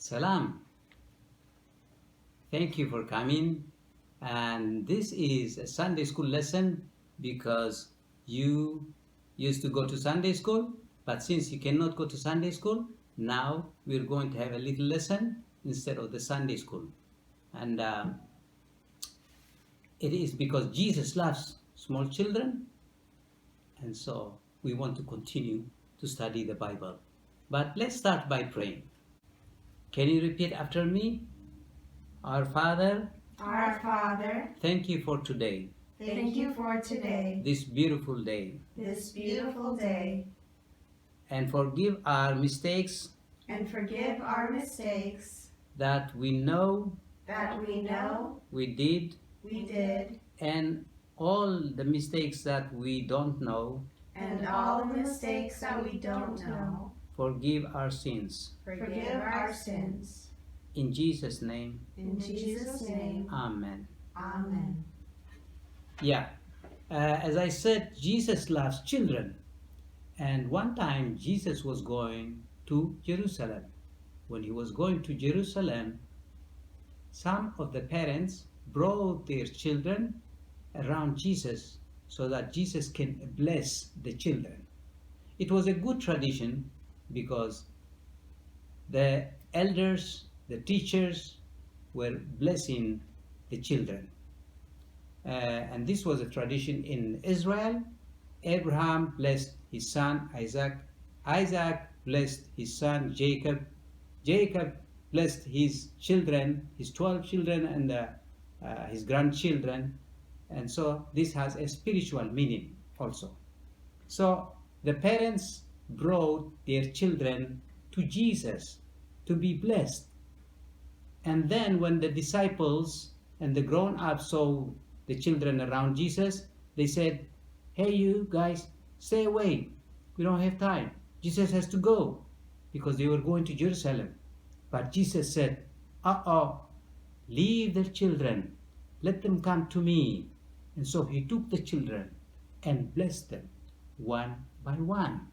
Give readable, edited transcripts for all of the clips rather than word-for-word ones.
Salam. Thank you for coming. And this is a Sunday school lesson because you used to go to Sunday school, but since you cannot go to Sunday school, now we're going to have a little lesson instead of the Sunday school. And it is because Jesus loves small children, and so we want to continue to study the Bible. But let's start by praying. Can you repeat after me? Our Father, Our Father, thank you for today, thank you for today, this beautiful day, this beautiful day, and forgive our mistakes and forgive our mistakes that we know that we know we did, we did, and all the mistakes that we don't know. and all the mistakes that we don't know. Forgive our sins. Forgive our sins. In Jesus' name, In Jesus' name, Amen. Amen. Yeah, as I said, Jesus loves children. And one time Jesus was going to Jerusalem. When he was going to Jerusalem, some of the parents brought their children around Jesus so that Jesus can bless the children. It was a good tradition because the elders, the teachers were blessing the children. And this was a tradition in Israel. Abraham blessed his son Isaac. Isaac blessed his son Jacob. Jacob blessed his children, his 12 children, and his grandchildren. And so this has a spiritual meaning also. So the parents brought their children to Jesus to be blessed. And then when the disciples and the grown-ups saw the children around Jesus, they said, "Hey, you guys, stay away. We don't have time. Jesus has to go," because they were going to Jerusalem. But Jesus said, leave the children. Let them come to me. And so he took the children and blessed them one by one.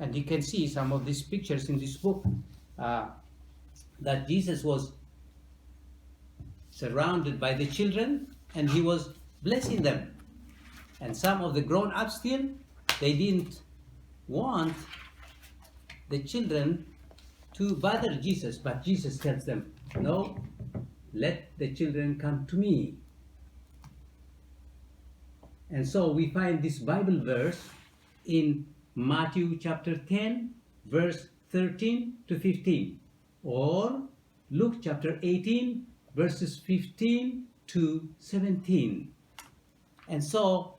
And you can see some of these pictures in this book that Jesus was surrounded by the children and he was blessing them. And some of the grown-ups still, they didn't want the children to bother Jesus, but Jesus tells them, "No, let the children come to me." And so we find this Bible verse in Matthew chapter 10, verse 13 to 15, or Luke chapter 18, verses 15 to 17. And so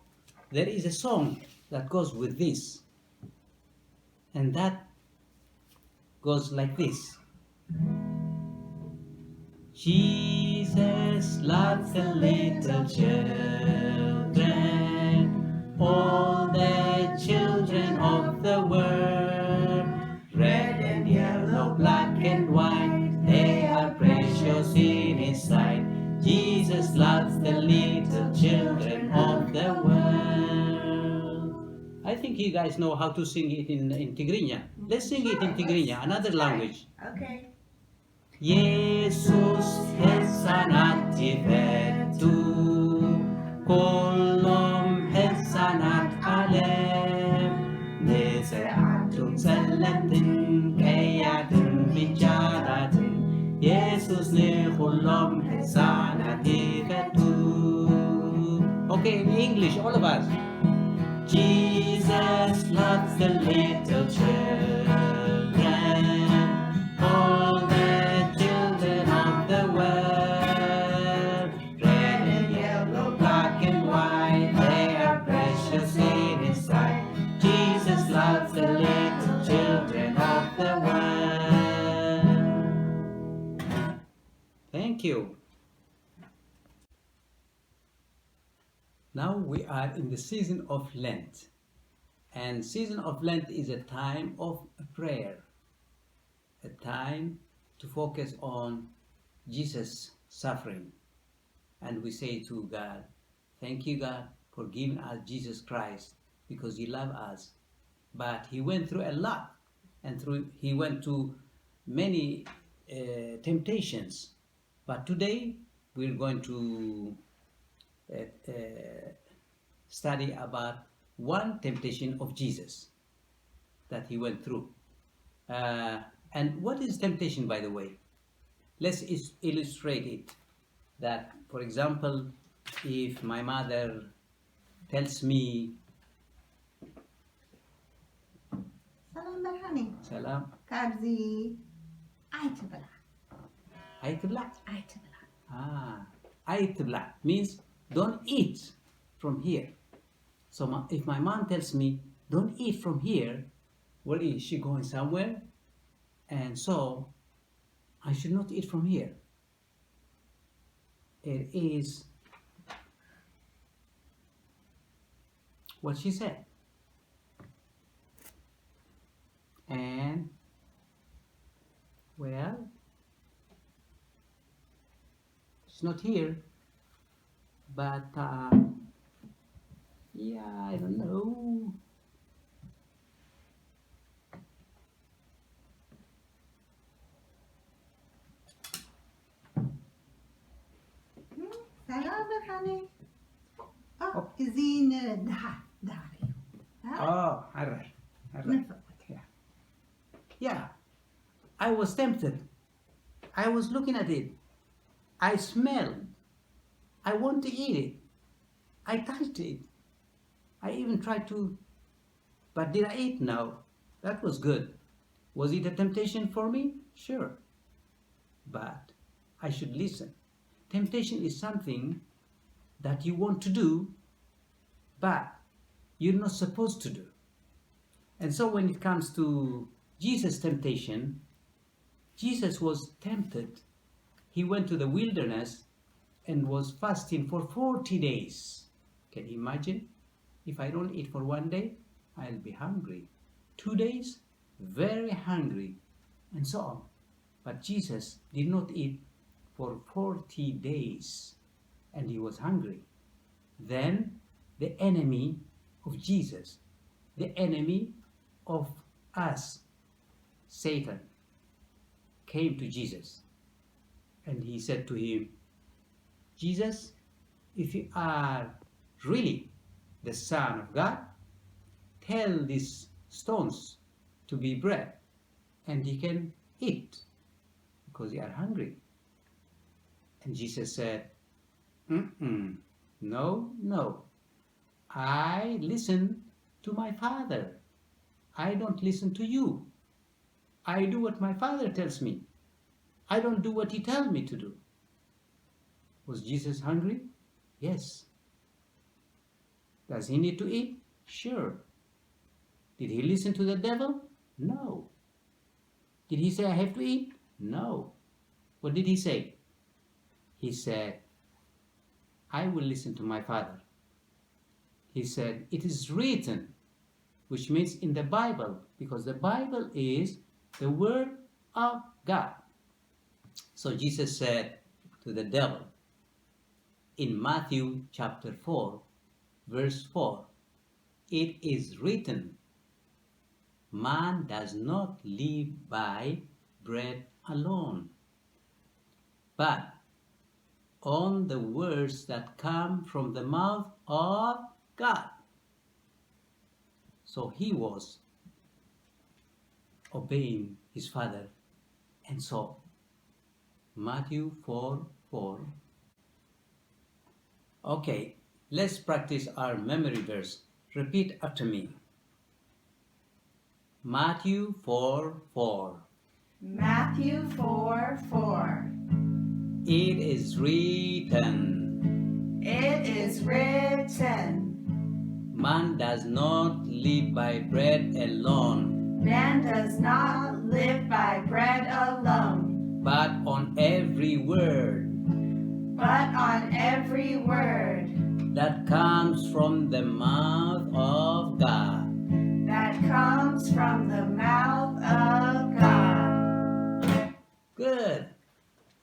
there is a song that goes with this, and that goes like this. Jesus loves the little children, all the children of the world, red and yellow, black and white, they are precious in his sight. Jesus loves the little children of the world. I think you guys know how to sing it in Tigrinya. Let's sing it in Tigrinya, another language. Okay. Jesus Hesanat Tifetu Kolom Hesanat Alem Nese'atun Sallatin Kayatun Bijaratin Jesus ne Kolom Hesanat Tifetu. Okay, in English, all of us. Jesus loves the little children, all the children of the world, red and yellow, black and white, they are precious in his sight. Jesus loves the little children of the world. Thank you. Now we are in the season of Lent, and season of Lent is a time of prayer, a time to focus on Jesus' suffering. And we say to God, "Thank you, God, for giving us Jesus Christ, because he loved us. But he went through a lot, and he went to many temptations. But today we're going to uh, uh, study about one temptation of Jesus that he went through. Uh, and what is temptation, by the way? Let's illustrate it. That, for example, if my mother tells me, سلام برهانی Salam, کارزی آیت بلا aytibla. آیت بلا Aytibla means don't eat from here. So if my mom tells me, don't eat from here, well, is she going somewhere? And so I should not eat from here. It is what she said. And, well, she's not here. But, yeah, I don't know. سلام برهانی زين داري Oh, all right. نفق Yeah, I was tempted. I was looking at it. I smelled. I want to eat it. I touched it. I even tried to, but did I eat? No. That was good. Was it a temptation for me? Sure. But I should listen. Temptation is something that you want to do, but you're not supposed to do. And so when it comes to Jesus' temptation, Jesus was tempted. He went to the wilderness and was fasting for 40 days. Can you imagine? If I don't eat for 1 day, I'll be hungry. 2 days, very hungry, and so on. But Jesus did not eat for 40 days, and he was hungry. Then the enemy of Jesus, the enemy of us, Satan, came to Jesus, and he said to him, Jesus, if you are really the Son of God, tell these stones to be bread, and he can eat, because they are hungry. And Jesus said, no, no. I listen to my Father. I don't listen to you. I do what my Father tells me. I don't do what he tells me to do. Was Jesus hungry? Yes. Does he need to eat? Sure. Did he listen to the devil? No. Did he say, I have to eat? No. What did he say? He said, I will listen to my Father. He said, it is written, which means in the Bible, because the Bible is the Word of God. So Jesus said to the devil in Matthew chapter 4, verse 4, it is written, man does not live by bread alone, but on the words that come from the mouth of God. So he was obeying his Father. And so Matthew 4:4. Okay, let's practice our memory verse. Repeat after me. Matthew 4:4. Matthew 4:4. It is written, It is written, man does not live by bread alone, man does not live by bread alone, but on every word but on every word that comes from the mouth of God. that comes from the mouth of God. Good.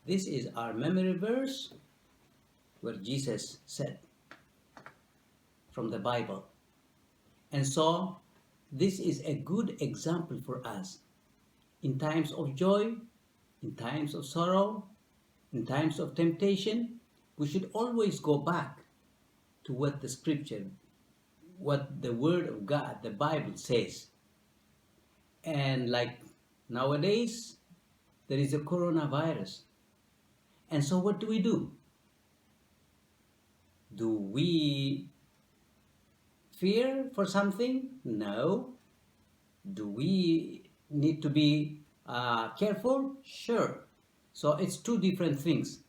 This is our memory verse where Jesus said from the Bible. And so this is a good example for us. In times of joy, in times of sorrow, in times of temptation, we should always go back to what the scripture, what the word of God, the Bible says. And like nowadays, there is a coronavirus. And so what do? Do we fear for something? No. Do we need to be careful? Sure. So it's two different things.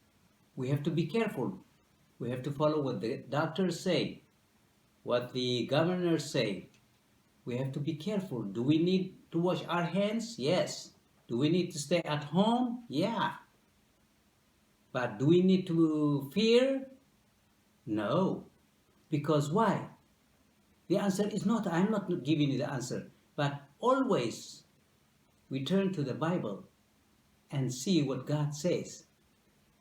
We have to be careful. We have to follow what the doctors say, what the governors say. We have to be careful. Do we need to wash our hands? Yes. Do we need to stay at home? Yeah. But do we need to fear? No. Because why? The answer is not, I'm not giving you the answer, but always we turn to the Bible and see what God says.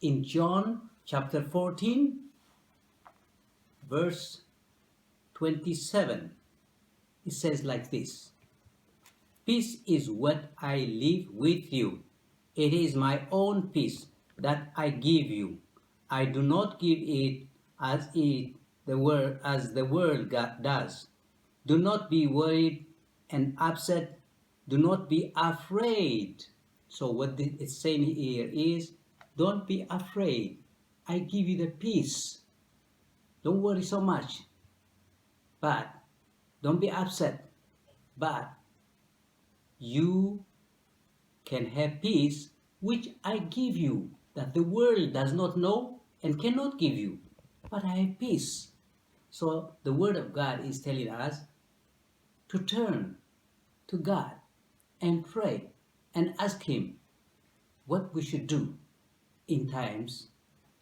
In John chapter 14, verse 27, it says like this: Peace is what I leave with you. It is my own peace that I give you. I do not give it as the world does. Do not be worried and upset. Do not be afraid. So what it's saying here is, don't be afraid. I give you the peace. Don't worry so much. But don't be upset. But you can have peace, which I give you, that the world does not know and cannot give you. But I have peace. So the Word of God is telling us to turn to God and pray and ask Him what we should do in times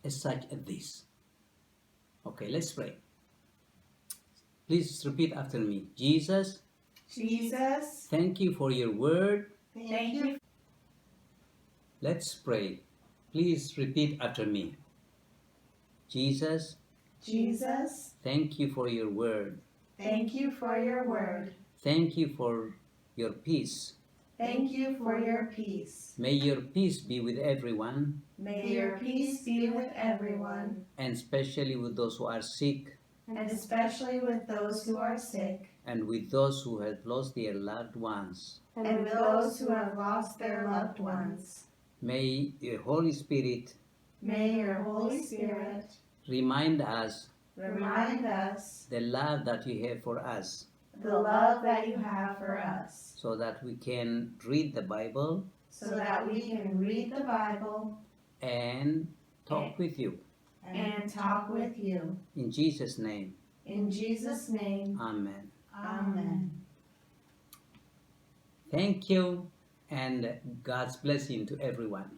as such as this. Okay, let's pray. Please repeat after me. Jesus, Jesus, thank you for your word. thank you. Let's pray. Please repeat after me. Jesus, Jesus, thank you for your word. thank you for your word. Thank you for your peace. Thank you for your peace. May your peace be with everyone, May your peace be with everyone, and especially with those who are sick, and especially with those who are sick, and with those who have lost their loved ones. and with those who have lost their loved ones. May the Holy Spirit May your Holy Spirit remind us remind us the love that you have for us, the love that you have for us, so that we can read the Bible so that we can read the Bible and talk with you. and talk with you. In Jesus' name, In Jesus' name, amen. amen. Thank you, and God's blessing to everyone.